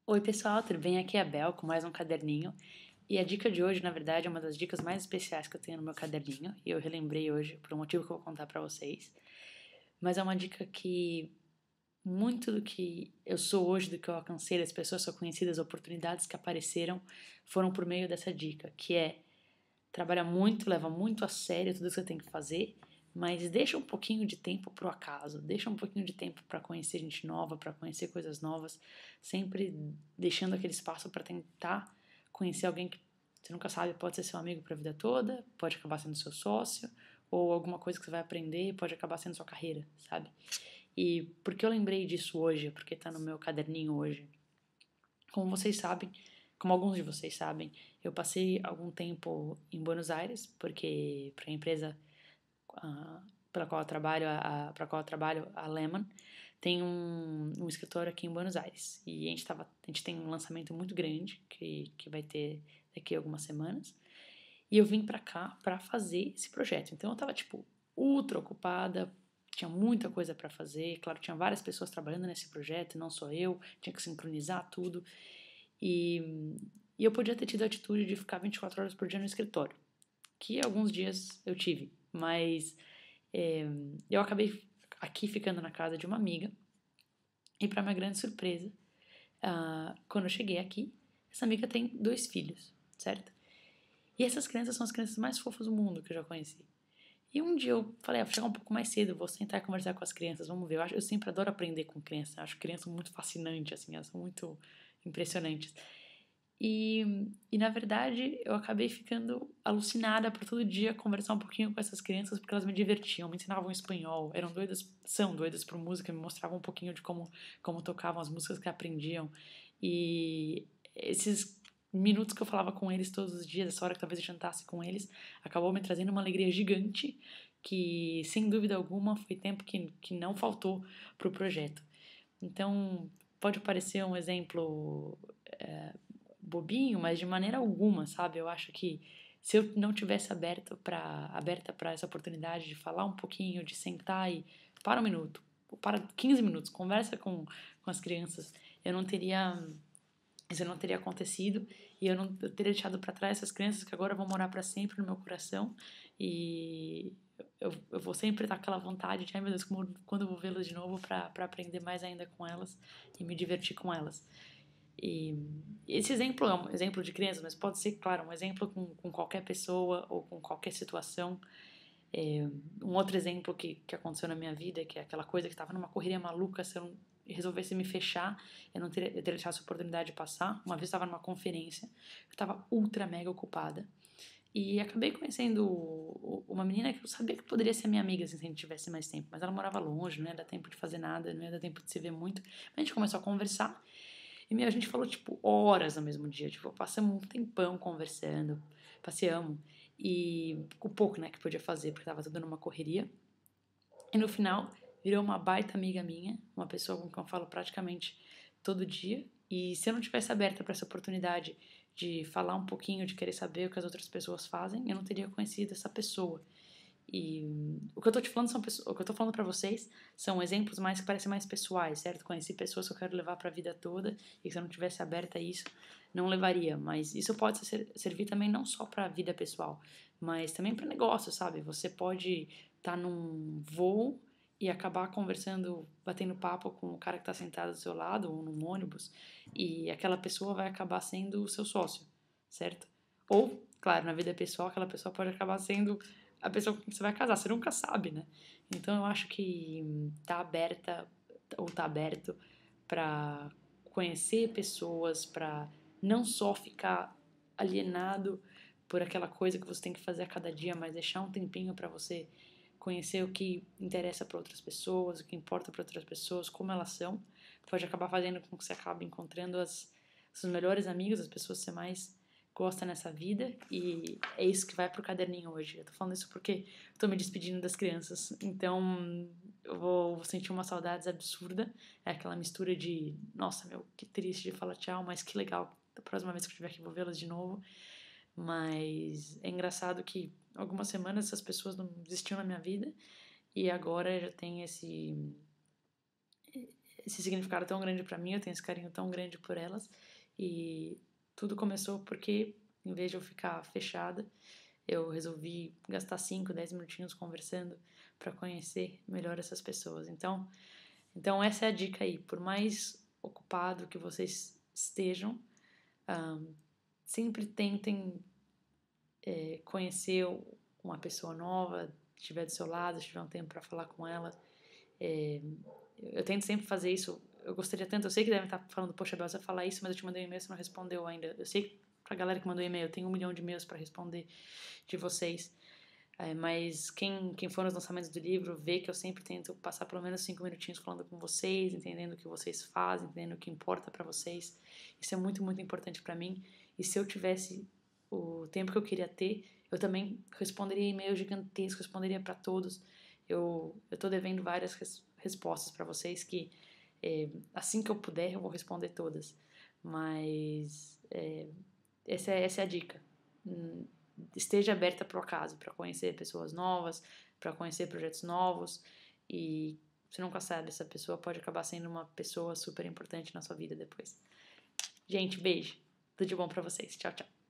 Oi, pessoal, tudo bem? Aqui é a Bel com mais um caderninho. E a dica de hoje, na verdade, é uma das dicas mais especiais que eu tenho no meu caderninho. E eu relembrei hoje por um motivo que eu vou contar pra vocês. Mas é uma dica que muito do que eu sou hoje, do que eu alcancei, das pessoas que eu conheci, das oportunidades que apareceram, foram por meio dessa dica, que é trabalha muito, leva muito a sério tudo que você tem que fazer, mas deixa um pouquinho de tempo pro acaso, deixa um pouquinho de tempo para conhecer gente nova, para conhecer coisas novas, sempre deixando aquele espaço para tentar conhecer alguém que você nunca sabe, pode ser seu amigo para a vida toda, pode acabar sendo seu sócio, ou alguma coisa que você vai aprender pode acabar sendo sua carreira, sabe? E por que eu lembrei disso hoje? Porque tá no meu caderninho hoje. Como vocês sabem, como alguns de vocês sabem, eu passei algum tempo em Buenos Aires, porque para a empresa pela qual eu trabalho, para qual eu trabalho, a Lehman, tem um escritório aqui em Buenos Aires. E a gente tem um lançamento muito grande que vai ter daqui a algumas semanas. E eu vim para cá para fazer esse projeto. Então eu tava tipo ultra ocupada, tinha muita coisa para fazer. Claro, tinha várias pessoas trabalhando nesse projeto, não só eu, tinha que sincronizar tudo. E, e eu podia ter tido a atitude de ficar 24 horas por dia no escritório, que alguns dias eu tive, mas é, eu acabei aqui ficando na casa de uma amiga e, para minha grande surpresa, quando eu cheguei aqui, essa amiga tem dois filhos, certo? E essas crianças são as crianças mais fofas do mundo que eu já conheci. E um dia eu falei, vou chegar um pouco mais cedo, vou sentar e conversar com as crianças, vamos ver. Eu sempre adoro aprender com crianças, eu acho crianças muito fascinantes, assim, elas são muito impressionantes. E na verdade eu acabei ficando alucinada por todo dia conversar um pouquinho com essas crianças porque elas me divertiam, me ensinavam espanhol, eram doidas, são doidas por música, me mostravam um pouquinho de como tocavam as músicas que aprendiam. E esses minutos que eu falava com eles todos os dias, essa hora que talvez eu jantasse com eles, acabou me trazendo uma alegria gigante que, sem dúvida alguma, foi tempo que não faltou para o projeto. Então, pode parecer um exemplo bobinho, mas de maneira alguma, sabe? Eu acho que se eu não tivesse aberta para essa oportunidade de falar um pouquinho, de sentar e para um minuto, para 15 minutos, conversa com as crianças, eu não teria isso não teria acontecido e eu teria deixado para trás essas crianças que agora vão morar para sempre no meu coração e eu vou sempre estar aquela vontade de, ai meu Deus, quando eu vou vê-las de novo para aprender mais ainda com elas e me divertir com elas. E esse exemplo é um exemplo de criança, mas pode ser, claro, um exemplo com qualquer pessoa ou com qualquer situação. Um outro exemplo que aconteceu na minha vida, que é aquela coisa que estava numa correria maluca, se eu não resolvesse me fechar, eu teria deixado essa oportunidade de passar. Uma vez eu estava numa conferência, eu estava ultra mega ocupada, e acabei conhecendo uma menina que eu sabia que poderia ser minha amiga assim, se a gente tivesse mais tempo, mas ela morava longe, não ia dar tempo de fazer nada, não ia dar tempo de se ver muito. Mas a gente começou a conversar e a gente falou, tipo, horas no mesmo dia. Tipo, passamos um tempão conversando, passeamos. E o pouco, né, que podia fazer, porque tava tudo numa correria. E no final, virou uma baita amiga minha, uma pessoa com quem eu falo praticamente todo dia. E se eu não tivesse aberta para essa oportunidade de falar um pouquinho, de querer saber o que as outras pessoas fazem, eu não teria conhecido essa pessoa. E o que eu tô te falando o que eu tô falando para vocês são exemplos mais que parecem mais pessoais, certo? Conheci pessoas que eu quero levar para a vida toda e se eu não tivesse aberta a isso, não levaria. Mas isso pode servir também não só para a vida pessoal, mas também para negócio, sabe? Você pode estar num voo e acabar conversando, batendo papo com o cara que está sentado do seu lado ou num ônibus e aquela pessoa vai acabar sendo o seu sócio, certo? Ou, claro, na vida pessoal, aquela pessoa pode acabar sendo a pessoa com quem você vai casar, você nunca sabe, né? Então eu acho que tá aberta ou tá aberto para conhecer pessoas, para não só ficar alienado por aquela coisa que você tem que fazer a cada dia, mas deixar um tempinho para você conhecer o que interessa para outras pessoas, o que importa para outras pessoas, como elas são, pode acabar fazendo com que você acabe encontrando os seus melhores amigos, as pessoas que você mais gosta nessa vida, e é isso que vai pro caderninho hoje. Eu tô falando isso porque eu tô me despedindo das crianças, então vou sentir uma saudades absurda, é aquela mistura de, nossa, meu, que triste de falar tchau, mas que legal, da próxima vez que eu tiver que vou vê-las de novo, mas é engraçado que algumas semanas essas pessoas não existiam na minha vida, e agora já tem esse significado tão grande para mim, eu tenho esse carinho tão grande por elas. E tudo começou porque, em vez de eu ficar fechada, eu resolvi gastar 5, 10 minutinhos conversando para conhecer melhor essas pessoas. Então essa é a dica aí. Por mais ocupado que vocês estejam, sempre tentem conhecer uma pessoa nova, estiver do seu lado, se tiver um tempo para falar com ela. Eu tento sempre fazer isso. Eu gostaria tanto, eu sei que devem estar falando, poxa, Bel, você vai falar isso, mas eu te mandei um e-mail, você não respondeu ainda. Eu sei que pra galera que mandou e-mail, eu tenho 1 milhão de e-mails para responder de vocês. Mas quem for nos lançamentos do livro vê que eu sempre tento passar pelo menos 5 minutinhos falando com vocês, entendendo o que vocês fazem, entendendo o que importa para vocês. Isso é muito, muito importante para mim. E se eu tivesse o tempo que eu queria ter, eu também responderia e-mails gigantescos, responderia para todos. Eu tô devendo várias respostas para vocês que assim que eu puder eu vou responder todas. Mas essa é a dica. Esteja aberta para o acaso, para conhecer pessoas novas, para conhecer projetos novos, e você nunca sabe, essa pessoa pode acabar sendo uma pessoa super importante na sua vida depois. Gente, beijo. Tudo de bom para vocês. Tchau, tchau.